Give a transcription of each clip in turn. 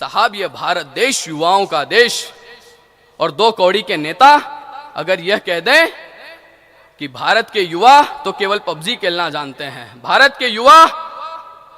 साहब ये भारत देश युवाओं का देश, और 2 कौड़ी के नेता अगर यह कह दें कि भारत के युवा तो केवल पबजी खेलना जानते हैं, भारत के युवा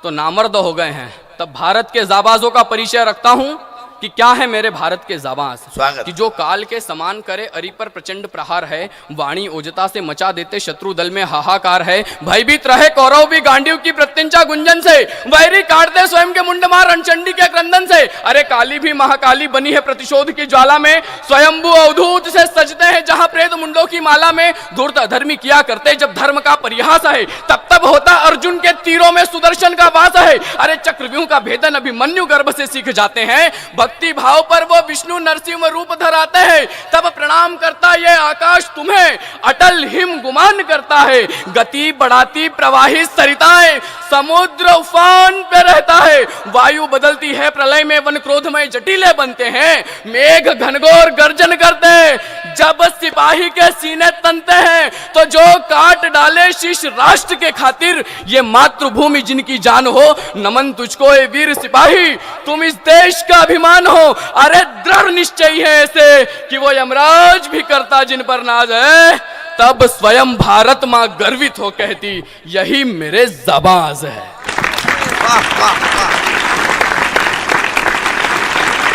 तो नामर्द हो गए हैं, तब भारत के जाबाजों का परिचय रखता हूं कि क्या है मेरे भारत के जाबाज। कि जो काल के समान करे अरि पर प्रचंड प्रहार है, वाणी ओजता से मचा देते शत्रु दल में हाहाकार है, भयभीत रहे कौरव भी गांडीव की प्रत्यंचा गुंजन से, वैरी काट दे स्वयं के मुंडमार रणचंडी के क्रंदन से। अरे काली भी महाकाली बनी है प्रतिशोध की ज्वाला में, स्वयंभू अवधूत से सजते हैं जहां प्रेत मुंडों की माला में। धूर्त अधर्मी किया करते जब धर्म का परिहास है, तब तब होता अर्जुन के तीरों में सुदर्शन का वास है। अरे चक्रव्यूह का भेदन अभिमन्यु गर्भ से सीख जाते हैं, भक्ति भाव पर वो विष्णु नरसिंह रूप धराते हैं, तब प्रणाम करता ये आकाश तुम्हें, अटल हिम गुमान करता है। गति बढ़ाती प्रवाहित सरिताएं, समुद्र उफान पे रहता है, वायु बदलती है प्रलय में, वन क्रोधमय जटिले बनते हैं, मेघ घनघोर गर्जन करते हैं। जब सिपाही के सीने तनते हैं तो जो काट डाले शीश राष्ट्र के खातिर, ये मातृभूमि जिनकी जान हो, नमन तुझको ए वीर सिपाही, तुम इस देश का अभिमान हो। अरे दृढ़ निश्चय है ऐसे कि वो यमराज भी करता जिन पर नाज है, तब स्वयं भारत मां गर्वित हो कहती यही मेरे जाबाज है।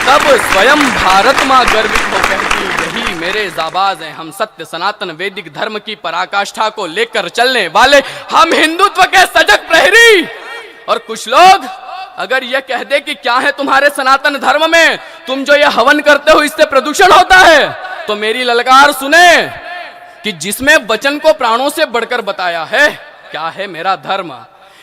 तब स्वयं भारत मां गर्वित हो कहती यही मेरे जाबाज हैं। हम सत्य सनातन वैदिक धर्म की पराकाष्ठा को लेकर चलने वाले, हम हिंदुत्व के सजग प्रहरी। और कुछ लोग अगर यह कह दे कि क्या है तुम्हारे सनातन धर्म में, तुम जो यह हवन करते हो इससे प्रदूषण होता है, तो मेरी ललकार सुने कि जिसमें वचन को प्राणों से बढ़कर बताया है, क्या है मेरा धर्म,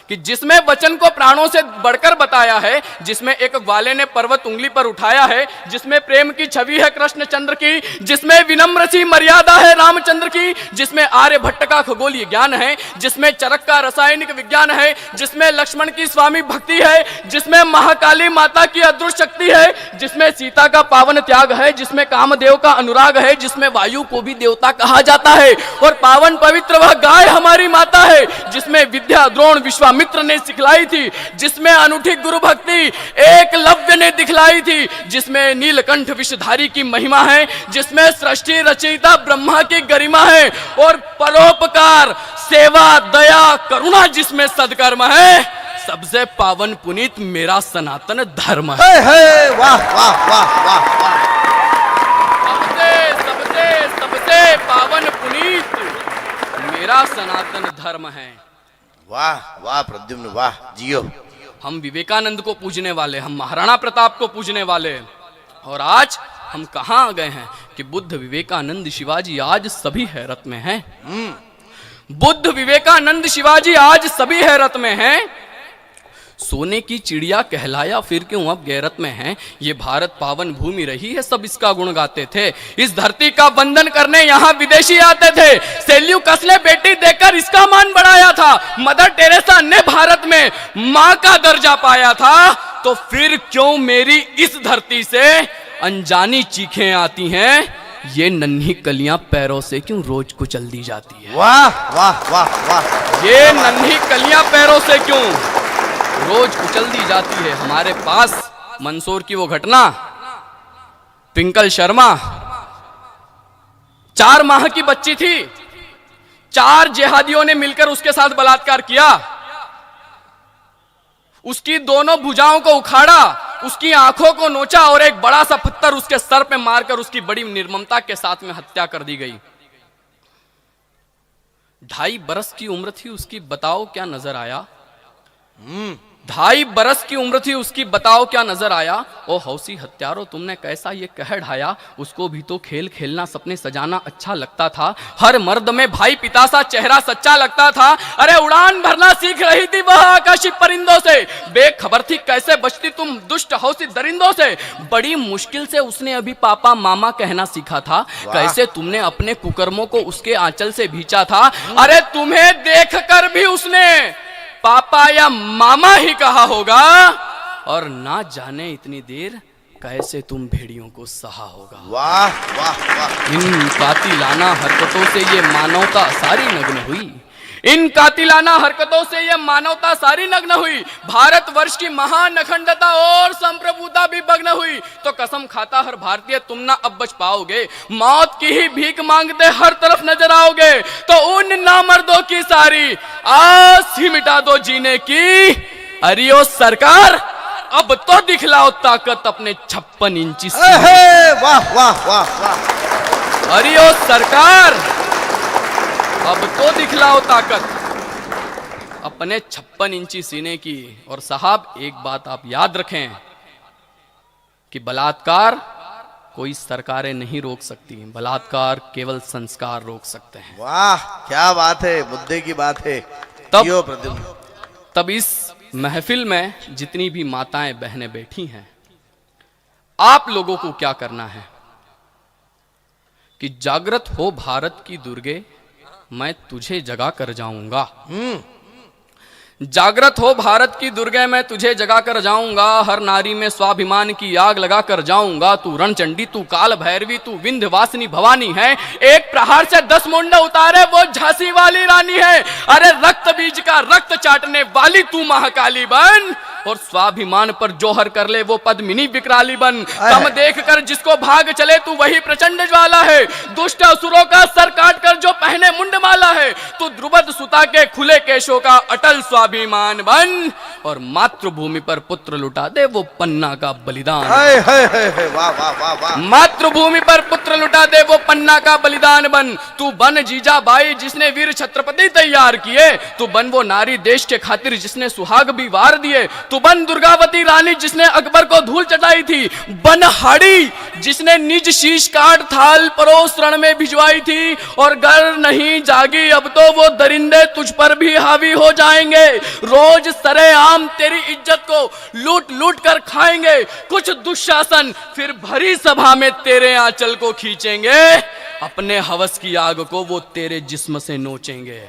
कि जिसमें वचन को प्राणों से बढ़कर बताया है, जिसमें एक ग्वाले ने पर्वत उंगली पर उठाया है, जिसमें प्रेम की छवि है कृष्ण चंद्र की, जिसमें विनम्र सी मर्यादा है रामचंद्र की, जिसमें आर्यभट्ट का खगोलीय ज्ञान है, जिसमें चरक का रासायनिक विज्ञान है, जिसमें लक्ष्मण की स्वामी भक्ति है, जिसमें महाकाली माता की अदृश्य शक्ति है, जिसमें सीता का पावन त्याग है, जिसमें कामदेव का अनुराग है, जिसमें वायु को भी देवता कहा जाता है और पावन पवित्र वह गाय हमारी माता है, जिसमें विद्या द्रोण विश्वामित्र ने सिखलाई थी, जिसमें अनूठी गुरु भक्ति एकलव्य ने दिखलाई थी, जिसमें नीलकंठ विषधारी की महिमा है, जिसमें सृष्टि रचयिता ब्रह्मा की गरिमा है, और परोपकार सेवा दया करुणा जिसमें सदकर्म है, सबसे पावन पुनीत मेरा सनातन धर्म है। वाह वाह वाह वाह वाह, सबसे सबसे सबसे पावन पुनीत मेरा सनातन धर्म है। वाह वाह प्रद्युम्न वाह, जियो। हम विवेकानंद को पूजने वाले, हम महाराणा प्रताप को पूजने वाले, और आज हम कहां आ गए हैं कि बुद्ध विवेकानंद शिवाजी आज सभी हैरत में हैं। बुद्ध विवेकानंद शिवाजी आज सभी हैरत में हैं। सोने की चिड़िया कहलाया फिर क्यों अब गैरत में है, ये भारत पावन भूमि रही है सब इसका गुण गाते थे, इस धरती का वंदन करने यहाँ विदेशी आते थे, सेल्यूकस ने बेटी देकर इसका मान बढ़ाया था, मदर टेरेसा ने भारत में माँ का दर्जा पाया था, तो फिर क्यों मेरी इस धरती से अनजानी चीखें आती हैं, ये नन्ही कलियां पैरों से क्यों रोज कुचल दी जाती है। वाह वाह वाह वाह, ये नन्ही कलियां पैरों से क्यों रोज कुचल दी जाती है। हमारे पास मंदसौर की वो घटना, ट्विंकल शर्मा 4 माह की बच्ची थी, 4 जिहादियों ने मिलकर उसके साथ बलात्कार किया, उसकी दोनों भुजाओं को उखाड़ा, उसकी आंखों को नोचा और एक बड़ा सा पत्थर उसके सर पे मारकर उसकी बड़ी निर्ममता के साथ में हत्या कर दी गई। 2.5 बरस की उम्र थी उसकी, बताओ क्या नजर आया। 2.5 बरस की उम्र थी उसकी, बताओ क्या नजर आया। ओ हौसी हत्यारो तुमने कैसा ये कह ढाया, उसको भी तो खेल खेलना सपने सजाना अच्छा लगता था, हर मर्द में भाई पिता सा चेहरा सच्चा लगता था। अरे उड़ान भरना सीख रही थी वह आकाशी परिंदों से, बेखबर थी कैसे बचती तुम दुष्ट हौसी दरिंदों से, बड़ी मुश्किल से उसने अभी पापा मामा कहना सीखा था, कैसे तुमने अपने कुकर्मों को उसके आंचल से भींचा था। अरे तुम्हें देखकर भी उसने पापा या मामा ही कहा होगा, और ना जाने इतनी देर कैसे तुम भेड़ियों को सहा होगा। वाह वाह वाह, इन कातिलाना हरकतों से ये मानवता सारी नग्न हुई, इन कातिलाना हरकतों से यह मानवता सारी नग्न हुई, भारतवर्ष की महान अखंडता और संप्रभुता भी भग्न हुई। तो कसम खाता हर भारतीय तुम ना अब बच पाओगे, मौत की ही भीख मांगते हर तरफ नजर आओगे। तो उन नामर्दों की सारी आस ही मिटा दो जीने की। अरियो सरकार, अब तो दिखलाओ ताकत अपने 56 इंची अहे, वाह वाह वाह वाह। अरियो सरकार, अब तो दिखलाओ ताकत अपने 56 इंची सीने की। और साहब एक बात आप याद रखें कि बलात्कार कोई सरकारें नहीं रोक सकती, बलात्कार केवल संस्कार रोक सकते हैं। वाह क्या बात है, मुद्दे की बात है। जियो प्रद्युम्न। तब इस महफिल में जितनी भी माताएं बहनें बैठी हैं, आप लोगों को क्या करना है कि जागृत हो भारत की दुर्गे, मैं तुझे जगा कर जाऊंगा। जागृत हो भारत की दुर्गे, मैं तुझे जगा कर जाऊंगा। हर नारी में स्वाभिमान की आग लगा कर जाऊंगा। तू रणचंडी, तू काल भैरवी, तू विंध्यवासिनी भवानी है। एक प्रहार से 10 मुंड उतारे वो झांसी वाली रानी है। अरे रक्त बीज का रक्त चाटने वाली तू महाकाली बन, और स्वाभिमान पर जोहर कर ले वो पद्मिनी विकराली बन। कम देख कर जिसको भाग चले तू वही प्रचंड ज्वाला है। दुष्ट असुरों का सर काट कर जो पहने मुंड माला है, तू द्रुपद सुता के खुले केशों का अटल स्वाभिमान बन, और मातृभूमि पर पुत्र लुटा दे वो पन्ना का बलिदान। वाह वाह वाह वाह। मातृभूमि पर पुत्र लुटा दे वो पन्ना का बलिदान बन। तू बन जीजाबाई जिसने वीर छत्रपति तैयार किए। तू बन वो नारी देश के खातिर जिसने सुहाग भी वार दिए। तू बन दुर्गावती रानी जिसने अकबर को धूल चटाई थी। बन हाड़ी जिसने निज शीश काट थाल परोस रण में भिजवाई थी। और गर नहीं जागी अब तो वो दरिंदे तुझ पर भी हावी हो जाएंगे। रोज सरेआम तेरी इज्जत को लूट लूट कर खाएंगे। कुछ दुशासन फिर भरी सभा में तेरे आंचल को खींचेंगे। अपने हवस की आग को वो तेरे जिस्म से नोचेंगे।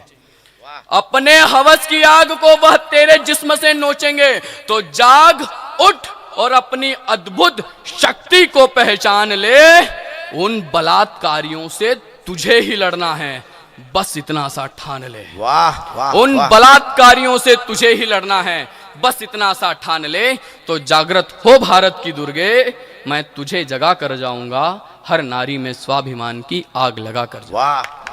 अपने हवस की आग को वह तेरे जिस्म से नोचेंगे। तो जाग उठ और अपनी अद्भुत शक्ति को पहचान ले। उन बलात्कारियों से तुझे ही लड़ना है, बस इतना सा ठान ले। वाह वाह। उन बलात्कारियों से तुझे ही लड़ना है, बस इतना सा ठान ले। तो जागृत हो भारत की दुर्गे, मैं तुझे जगा कर जाऊंगा। हर नारी में स्वाभिमान की आग लगा कर। वाह।